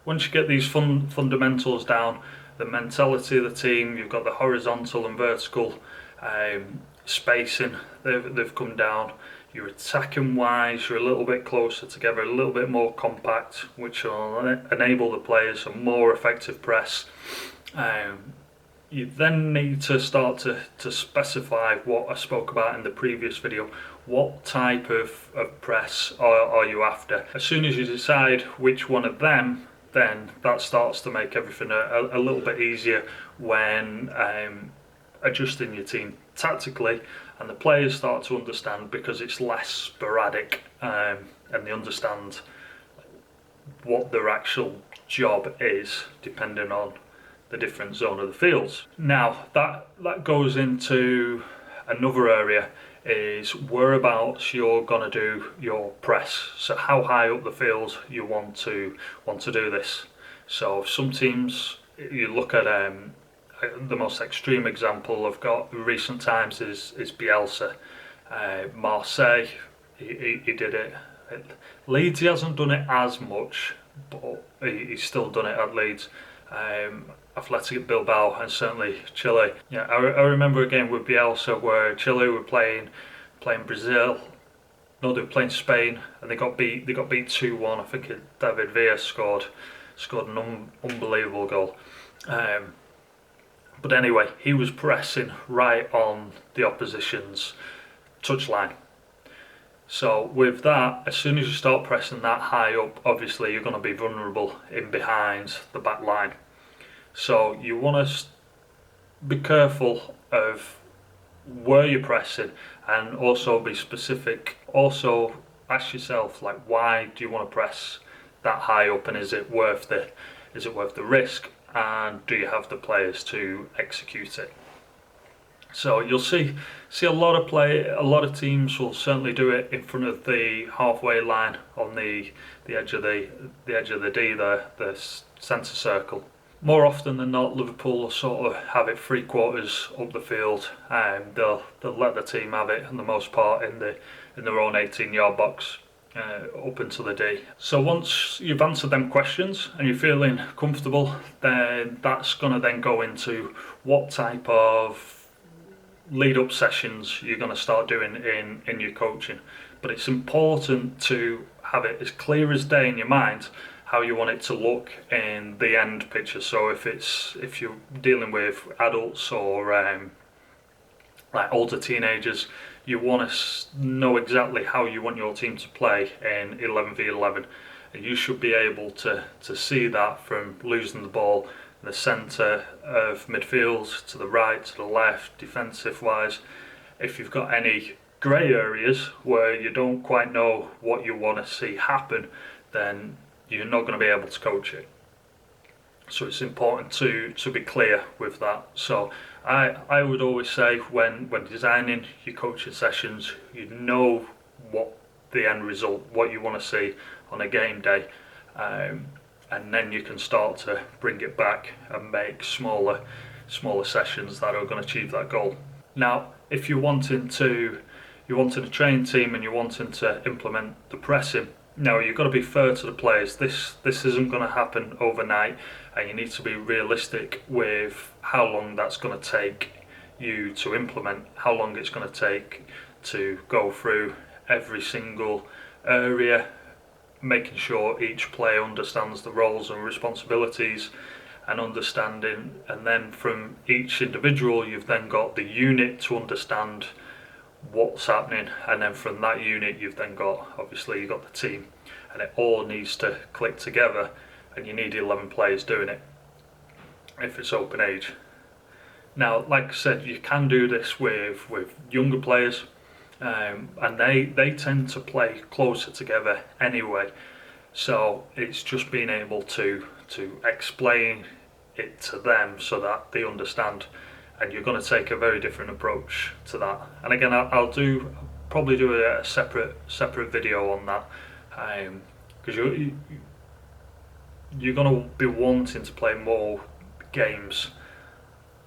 once you get these fundamentals down, the mentality of the team, you've got the horizontal and vertical spacing, they've come down. You're attacking wise, you're a little bit closer together, a little bit more compact, which will enable the players a more effective press. You then need to start to specify what I spoke about in the previous video. What type of press are you after? As soon as you decide which one of them, then that starts to make everything a little bit easier when adjusting your team tactically, and the players start to understand because it's less sporadic, and they understand what their actual job is depending on the different zone of the fields. Now that goes into another area, is whereabouts you're going to do your press. So how high up the field you want to do this. So some teams, you look at the most extreme example I've got in recent times is Bielsa. Marseille, he did it. Leeds, he hasn't done it as much, but he's still done it at Leeds. Athletic Bilbao and certainly Chile. Yeah, I remember a game with Bielsa where Chile were playing Brazil. No, they were playing Spain, and they got beat 2-1. I think David Villa scored an unbelievable goal. But anyway, he was pressing right on the opposition's touchline. So with that, as soon as you start pressing that high up, obviously you're going to be vulnerable in behind the back line. So you want to be careful of where you're pressing, and also be specific. Also ask yourself, like, why do you want to press that high up, and is it worth the risk, and do you have the players to execute it? So you'll see a lot of teams will certainly do it in front of the halfway line on the edge of the D there, the centre circle. More often than not, Liverpool will sort of have it 3/4 up the field, and they'll let the team have it for the most part in their own 18-yard box up into the D. So once you've answered them questions and you're feeling comfortable, then that's going to then go into what type of lead-up sessions you're going to start doing in your coaching. But it's important to have it as clear as day in your mind how you want it to look in the end picture. So if you're dealing with adults or like older teenagers, you want to know exactly how you want your team to play in 11v11, and you should be able to see that from losing the ball in the centre of midfield, to the right, to the left, defensive wise. If you've got any grey areas where you don't quite know what you want to see happen, then you're not going to be able to coach it. So it's important to be clear with that. So I would always say when designing your coaching sessions, you know what the end result, what you want to see on a game day, and then you can start to bring it back and make smaller sessions that are going to achieve that goal. Now, if you're wanting to train team and you're wanting to implement the pressing, now you've got to be fair to the players. This isn't going to happen overnight, and you need to be realistic with how long that's going to take you to implement, how long it's going to take to go through every single area, making sure each player understands the roles and responsibilities and understanding, and then from each individual you've then got the unit to understand what's happening, and then from that unit you've then got, obviously you've got the team, and it all needs to click together, and you need 11 players doing it if it's open age. Now, like I said, you can do this with younger players, and they tend to play closer together anyway, so it's just being able to explain it to them so that they understand. And you're going to take a very different approach to that. And again, I'll probably do a separate video on that, because you're going to be wanting to play more games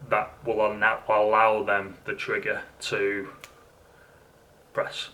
that will allow them the trigger to press.